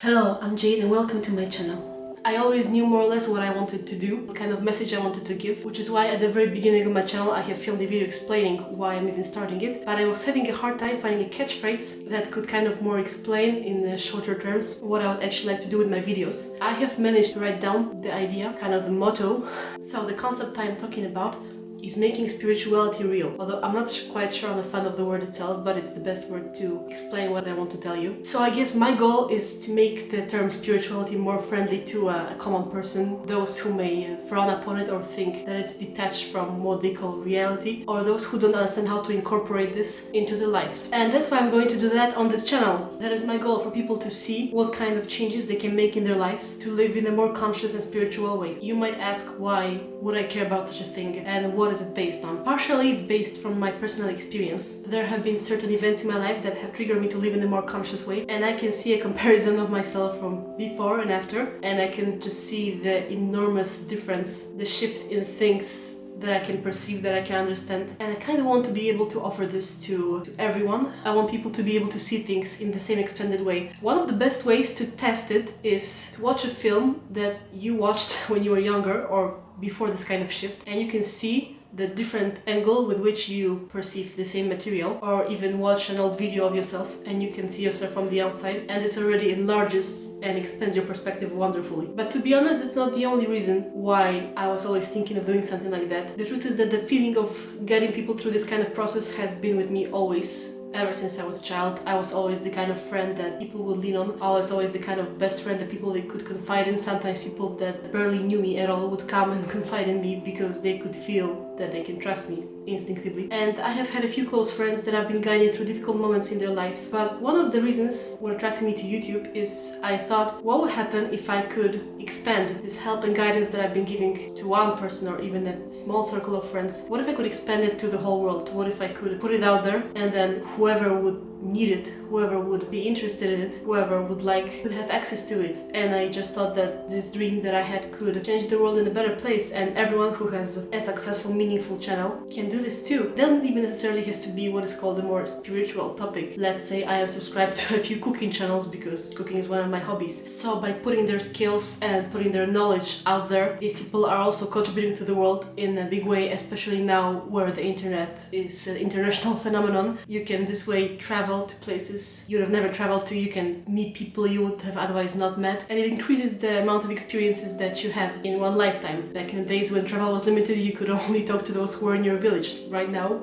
Hello, I'm Jade and welcome to my channel. I always knew more or less what I wanted to do, what kind of message I wanted to give, which is why at the very beginning of my channel I have filmed a video explaining why I'm even starting it, but I was having a hard time finding a catchphrase that could kind of more explain in the shorter terms what I would actually like to do with my videos. I have managed to write down the idea, kind of the motto. So the concept I'm talking about is making spirituality real. Although I'm not quite sure I'm a fan of the word itself, but it's the best word to explain what I want to tell you. So I guess my goal is to make the term spirituality more friendly to a common person, those who may frown upon it or think that it's detached from what they call reality, or those who don't understand how to incorporate this into their lives. And that's why I'm going to do that on this channel. That is my goal, for people to see what kind of changes they can make in their lives to live in a more conscious and spiritual way. You might ask, why would I care about such a thing, and what is it based on? Partially it's based from my personal experience. There have been certain events in my life that have triggered me to live in a more conscious way, and I can see a comparison of myself from before and after, and I can just see the enormous difference, the shift in things that I can perceive, that I can understand. And I kind of want to be able to offer this to everyone. I want people to be able to see things in the same expanded way. One of the best ways to test it is to watch a film that you watched when you were younger or before this kind of shift, and you can see the different angle with which you perceive the same material, or even watch an old video of yourself and you can see yourself from the outside, and this already enlarges and expands your perspective wonderfully. But to be honest, it's not the only reason why I was always thinking of doing something like that. The truth is that the feeling of guiding people through this kind of process has been with me always. Ever since I was a child, I was always the kind of friend that people would lean on. I was always the kind of best friend that people they could confide in. Sometimes people that barely knew me at all would come and confide in me because they could feel that they can trust me instinctively. And I have had a few close friends that I've been guiding through difficult moments in their lives. But one of the reasons what attracted me to YouTube is I thought, what would happen if I could expand this help and guidance that I've been giving to one person or even a small circle of friends? What if I could expand it to the whole world? What if I could put it out there, and then whoever would need it, whoever would be interested in it, whoever would like, could have access to it. And I just thought that this dream that I had could change the world in a better place, and everyone who has a successful, meaningful channel can do this too. It doesn't even necessarily has to be what is called a more spiritual topic. Let's say I am subscribed to a few cooking channels because cooking is one of my hobbies. So by putting their skills and putting their knowledge out there, these people are also contributing to the world in a big way, especially now where the internet is an international phenomenon. You can this way travel to places you would have never traveled to, you can meet people you would have otherwise not met, and it increases the amount of experiences that you have in one lifetime. Back in the days when travel was limited, you could only talk to those who were in your village. Right now,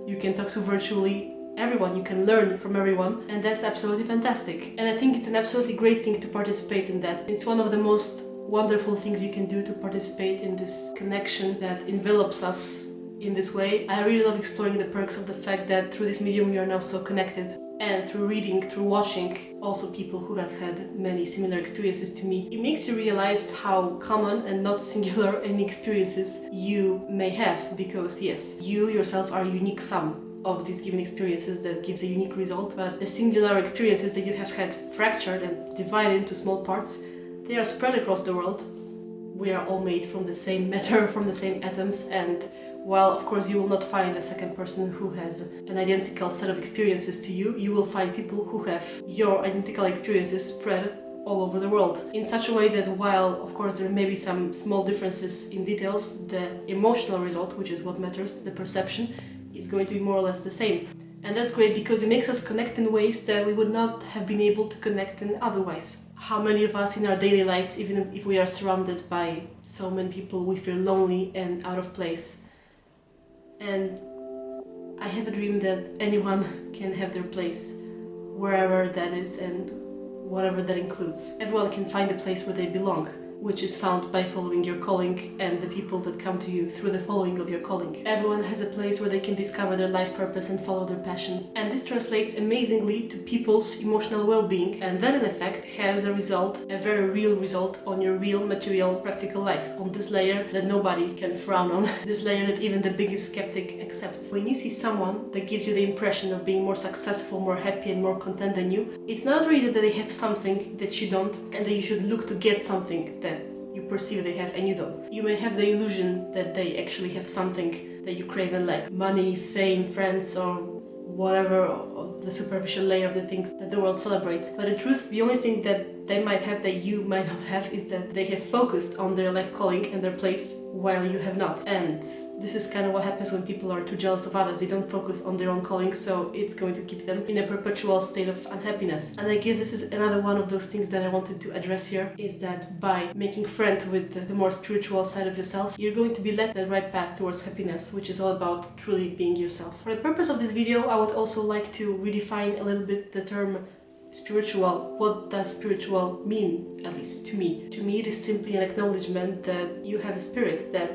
you can talk to virtually everyone, you can learn from everyone, and that's absolutely fantastic. And I think it's an absolutely great thing to participate in that. It's one of the most wonderful things you can do to participate in this connection that envelops us in this way. I really love exploring the perks of the fact that through this medium we are now so connected. And through reading, through watching also people who have had many similar experiences to me, it makes you realize how common and not singular any experiences you may have, because yes, you yourself are a unique sum of these given experiences that gives a unique result, but the singular experiences that you have had fractured and divided into small parts, they are spread across the world. We are all made from the same matter, from the same atoms, and while of course you will not find a second person who has an identical set of experiences to you, you will find people who have your identical experiences spread all over the world, in such a way that while of course there may be some small differences in details, the emotional result, which is what matters, the perception, is going to be more or less the same. And that's great because it makes us connect in ways that we would not have been able to connect in otherwise. How many of us in our daily lives, even if we are surrounded by so many people, we feel lonely and out of place? And I have a dream that anyone can have their place, wherever that is and whatever that includes. Everyone can find a place where they belong, which is found by following your calling and the people that come to you through the following of your calling. Everyone has a place where they can discover their life purpose and follow their passion. And this translates amazingly to people's emotional well-being, and that in effect has a result, a very real result on your real material practical life, on this layer that nobody can frown on, this layer that even the biggest skeptic accepts. When you see someone that gives you the impression of being more successful, more happy and more content than you, it's not really that they have something that you don't and that you should look to get something that you perceive they have and you don't. You may have the illusion that they actually have something that you crave and lack. Money, fame, friends, or whatever of the superficial layer of the things that the world celebrates. But in truth, the only thing that they might have that you might not have is that they have focused on their life calling and their place while you have not. And this is kind of what happens when people are too jealous of others. They don't focus on their own calling, so it's going to keep them in a perpetual state of unhappiness. And I guess this is another one of those things that I wanted to address here, is that by making friends with the more spiritual side of yourself, you're going to be led the right path towards happiness, which is all about truly being yourself. For the purpose of this video, I would also like to redefine a little bit the term spiritual. What does spiritual mean, at least to me? To me, it is simply an acknowledgement that you have a spirit, that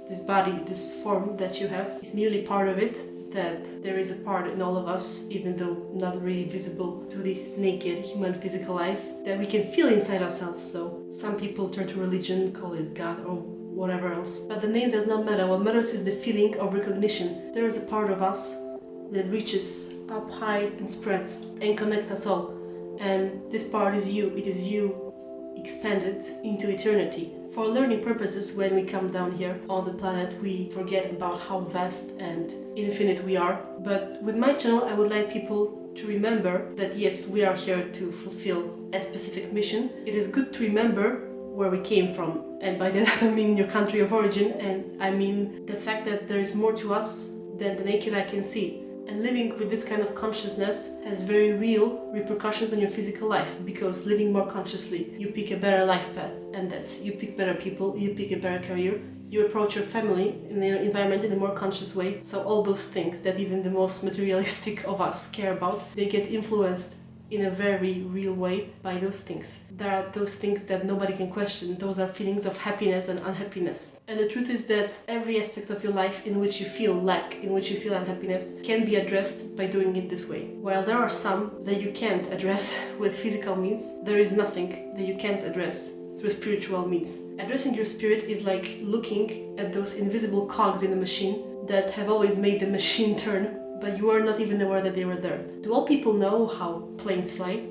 this body, this form that you have is merely part of it, that there is a part in all of us, even though not really visible to these naked human physical eyes, that we can feel inside ourselves. So some people turn to religion, call it God or whatever else. But the name does not matter. What matters is the feeling of recognition. There is a part of us that reaches up high and spreads and connects us all. And this part is you. It is you expanded into eternity. For learning purposes, when we come down here on the planet, we forget about how vast and infinite we are. But with my channel, I would like people to remember that yes, we are here to fulfill a specific mission. It is good to remember where we came from. And by that I don't mean your country of origin, and I mean the fact that there is more to us than the naked eye can see. And living with this kind of consciousness has very real repercussions on your physical life, because living more consciously, you pick a better life path, and that's you pick better people, you pick a better career, you approach your family and your environment in a more conscious way. So all those things that even the most materialistic of us care about, they get influenced in a very real way by those things. There are those things that nobody can question. Those are feelings of happiness and unhappiness. And the truth is that every aspect of your life in which you feel lack, in which you feel unhappiness, can be addressed by doing it this way. While there are some that you can't address with physical means, there is nothing that you can't address through spiritual means. Addressing your spirit is like looking at those invisible cogs in the machine that have always made the machine turn, but you are not even aware that they were there. Do all people know how planes fly?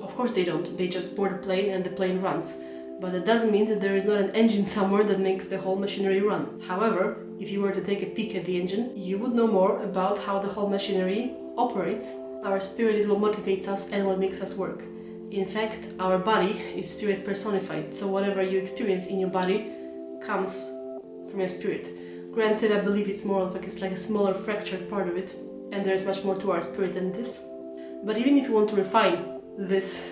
Of course they don't. They just board a plane and the plane runs. But that doesn't mean that there is not an engine somewhere that makes the whole machinery run. However, if you were to take a peek at the engine, you would know more about how the whole machinery operates. Our spirit is what motivates us and what makes us work. In fact, our body is spirit personified, so whatever you experience in your body comes from your spirit. Granted, I believe it's more of like it's like a smaller fractured part of it, and there is much more to our spirit than this. But even if you want to refine this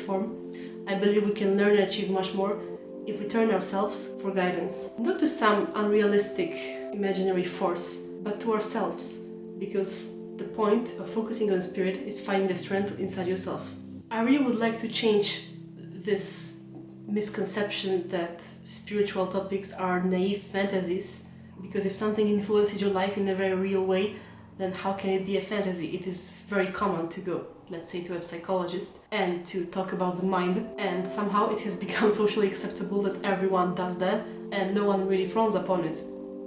form, I believe we can learn and achieve much more if we turn ourselves for guidance. Not to some unrealistic imaginary force, but to ourselves, because the point of focusing on spirit is finding the strength inside yourself. I really would like to change this misconception that spiritual topics are naive fantasies, because if something influences your life in a very real way, then how can it be a fantasy? It is very common to go, let's say, to a psychologist and to talk about the mind, and somehow it has become socially acceptable that everyone does that and no one really frowns upon it.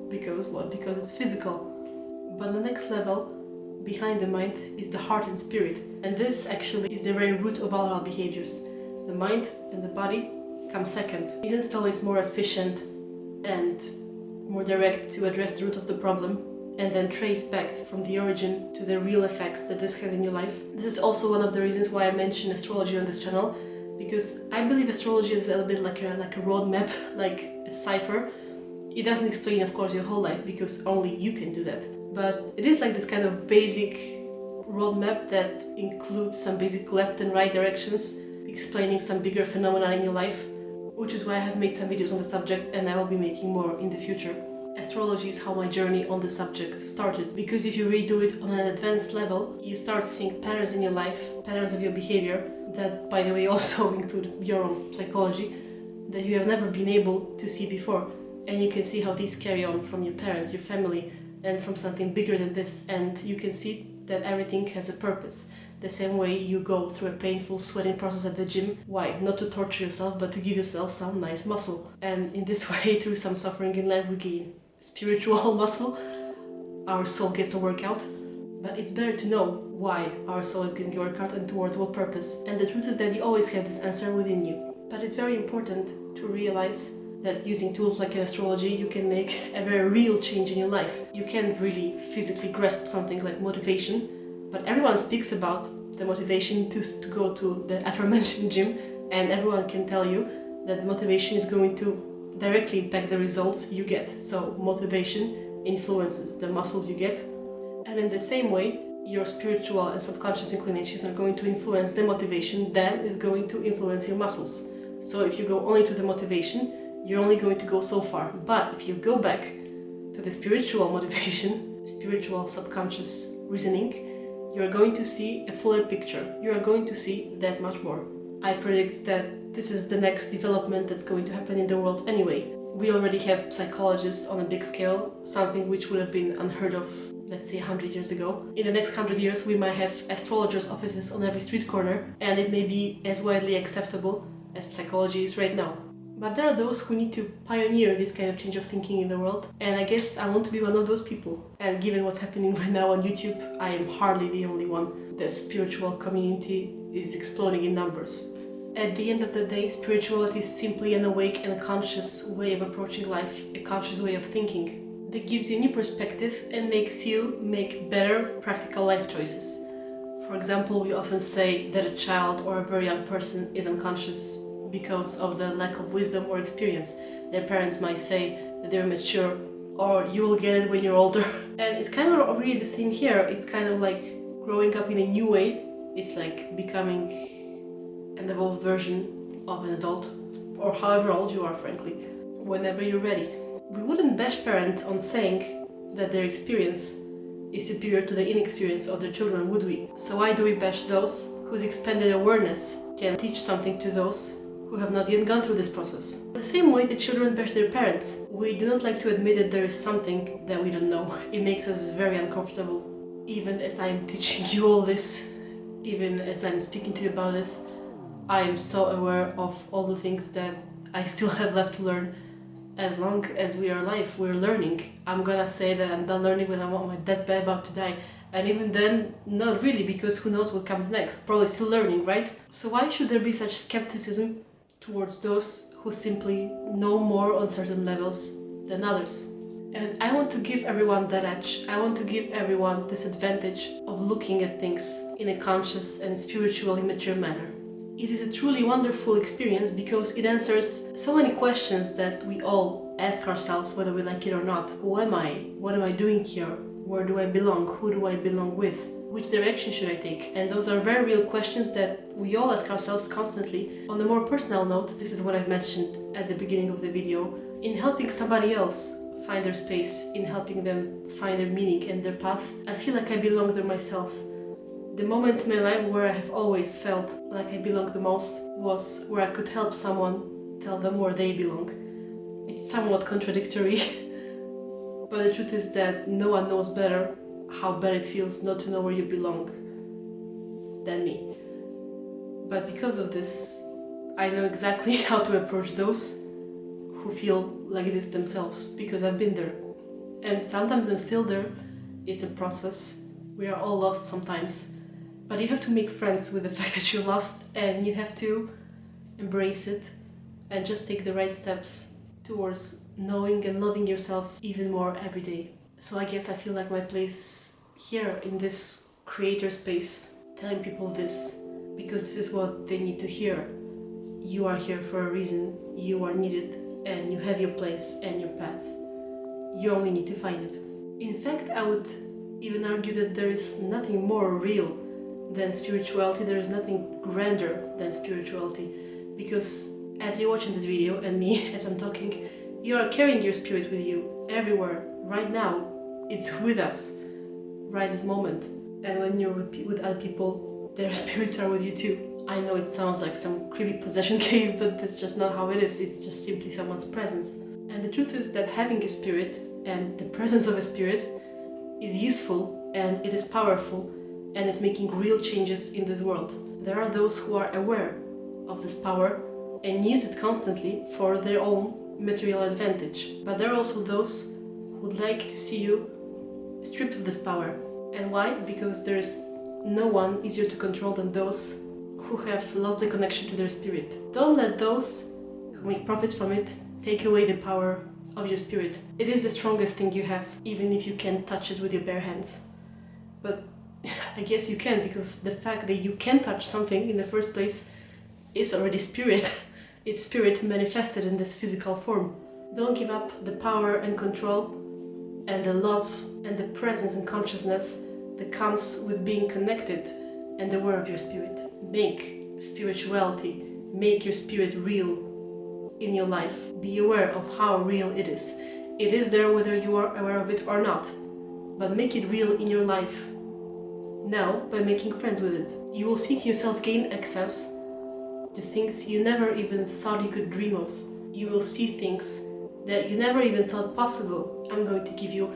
Because what? Because it's physical. But the next level behind the mind is the heart and spirit, and this actually is the very root of all our behaviors. The mind and the body come second. Isn't it always more efficient and more direct to address the root of the problem and then trace back from the origin to the real effects that this has in your life? This is also one of the reasons why I mention astrology on this channel, because I believe astrology is a little bit like a roadmap, like a cipher. It doesn't explain, of course, your whole life, because only you can do that. But it is like this kind of basic roadmap that includes some basic left and right directions, explaining some bigger phenomena in your life, which is why I have made some videos on the subject, and I will be making more in the future. Astrology is how my journey on the subject started, because if you really do it on an advanced level, you start seeing patterns in your life, patterns of your behavior, that, by the way, also include your own psychology, that you have never been able to see before. And you can see how these carry on from your parents, your family, and from something bigger than this, and you can see that everything has a purpose. The same way you go through a painful sweating process at the gym. Why? Not to torture yourself, but to give yourself some nice muscle. And in this way, through some suffering in life, we gain spiritual muscle. Our soul gets a workout. But it's better to know why our soul is getting a workout and towards what purpose. And the truth is that you always have this answer within you. But it's very important to realize that using tools like astrology, you can make a very real change in your life. You can't really physically grasp something like motivation, but everyone speaks about the motivation to go to the aforementioned gym And everyone can tell you that motivation is going to directly impact the results you get. So motivation influences the muscles you get. And in the same way, your spiritual and subconscious inclinations are going to influence the motivation, then is going to influence your muscles. So if you go only to the motivation, you're only going to go so far. But if you go back to the spiritual motivation, spiritual subconscious reasoning, you're going to see a fuller picture. You are going to see that much more. I predict that this is the next development that's going to happen in the world anyway. We already have psychologists on a big scale, something which would have been unheard of, let's say 100 years ago. In the next 100 years we might have astrologers' offices on every street corner, and it may be as widely acceptable as psychology is right now. But there are those who need to pioneer this kind of change of thinking in the world, and I guess I want to be one of those people. And given what's happening right now on YouTube, I am hardly the only one. The spiritual community is exploding in numbers. At the end of the day, spirituality is simply an awake and conscious way of approaching life, a conscious way of thinking that gives you a new perspective and makes you make better, practical life choices. For example, we often say that a child or a very young person is unconscious because of the lack of wisdom or experience. Their parents might say that they're mature, or you will get it when you're older. And it's kind of really the same here. It's kind of like growing up in a new way. It's like becoming an evolved version of an adult, or however old you are, frankly, whenever you're ready. We wouldn't bash parents on saying that their experience is superior to the inexperience of their children, would we? So why do we bash those whose expanded awareness can teach something to those who have not yet gone through this process? The same way the children bash their parents. We do not like to admit that there is something that we don't know. It makes us very uncomfortable. Even as I'm teaching you all this, even as I'm speaking to you about this, I am so aware of all the things that I still have left to learn. As long as we are alive, we're learning. I'm gonna say that I'm done learning when I'm on my deathbed about to die. And even then, not really, because who knows what comes next. Probably still learning, right? So why should there be such skepticism towards those who simply know more on certain levels than others? And I want to give everyone that edge. I want to give everyone this advantage of looking at things in a conscious and spiritually mature manner. It is a truly wonderful experience because it answers so many questions that we all ask ourselves, whether we like it or not. Who am I? What am I doing here? Where do I belong? Who do I belong with? Which direction should I take? And those are very real questions that we all ask ourselves constantly. On a more personal note, this is what I've mentioned at the beginning of the video. In helping somebody else find their space, in helping them find their meaning and their path, I feel like I belong there myself. The moments in my life where I have always felt like I belong the most was where I could help someone tell them where they belong. It's somewhat contradictory, but the truth is that no one knows better how bad it feels not to know where you belong than me. But because of this, I know exactly how to approach those who feel like this themselves, because I've been there. And sometimes I'm still there. It's a process. We are all lost sometimes. But you have to make friends with the fact that you're lost, and you have to embrace it and just take the right steps towards knowing and loving yourself even more every day. So I guess I feel like my place is here in this creator space, telling people this, because this is what they need to hear. You are here for a reason, you are needed, and you have your place and your path. You only need to find it. In fact, I would even argue that there is nothing more real than spirituality, there is nothing grander than spirituality, because as you're watching this video and me as I'm talking, you are carrying your spirit with you everywhere, right now. It's with us, right this moment. And when you're with other people, their spirits are with you too. I know it sounds like some creepy possession case, but that's just not how it is. It's just simply someone's presence. And the truth is that having a spirit and the presence of a spirit is useful, and it is powerful, and is making real changes in this world. There are those who are aware of this power and use it constantly for their own material advantage. But there are also those who would like to see you stripped of this power. And why? Because there is no one easier to control than those who have lost the connection to their spirit. Don't let those who make profits from it take away the power of your spirit. It is the strongest thing you have, even if you can't touch it with your bare hands. But I guess you can, because the fact that you can touch something in the first place is already spirit. It's spirit manifested in this physical form. Don't give up the power and control and the love and the presence and consciousness that comes with being connected and aware of your spirit. Make spirituality, make your spirit real in your life. Be aware of how real it is. It is there whether you are aware of it or not, but make it real in your life now by making friends with it. You will seek yourself gain access to things you never even thought you could dream of. You will see things that you never even thought possible. I'm going to give you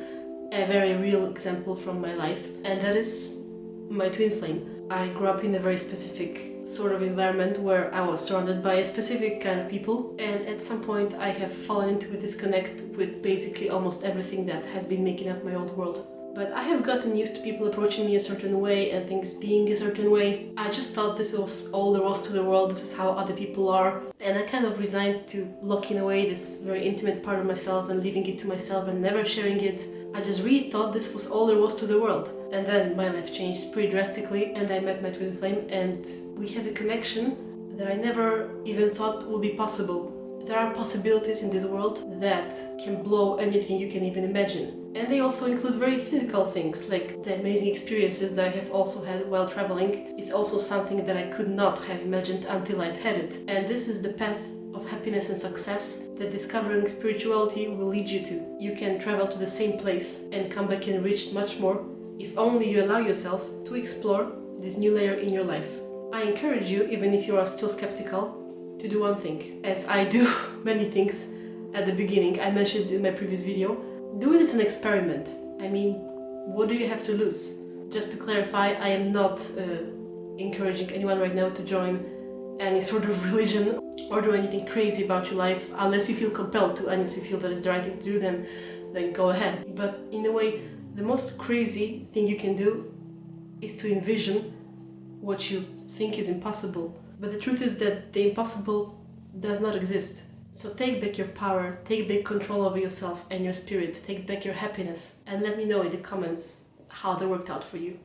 a very real example from my life, and that is my twin flame. I grew up in a very specific sort of environment where I was surrounded by a specific kind of people, and at some point I have fallen into a disconnect with basically almost everything that has been making up my old world. But I have gotten used to people approaching me a certain way and things being a certain way. I just thought this was all there was to the world, this is how other people are. And I kind of resigned to locking away this very intimate part of myself and leaving it to myself and never sharing it. I just really thought this was all there was to the world. And then my life changed pretty drastically and I met my twin flame and we have a connection that I never even thought would be possible. There are possibilities in this world that can blow anything you can even imagine. And they also include very physical things, like the amazing experiences that I have also had while traveling is also something that I could not have imagined until I've had it. And this is the path of happiness and success that discovering spirituality will lead you to. You can travel to the same place and come back enriched much more if only you allow yourself to explore this new layer in your life. I encourage you, even if you are still skeptical, to do one thing, as I do many things at the beginning. I mentioned in my previous video, do it as an experiment. I mean, what do you have to lose? Just to clarify, I am not encouraging anyone right now to join any sort of religion or do anything crazy about your life, unless you feel compelled to, unless you feel that it's the right thing to do, then go ahead. But in a way, the most crazy thing you can do is to envision what you think is impossible. But the truth is that the impossible does not exist. So take back your power, take back control over yourself and your spirit, take back your happiness, and let me know in the comments how they worked out for you.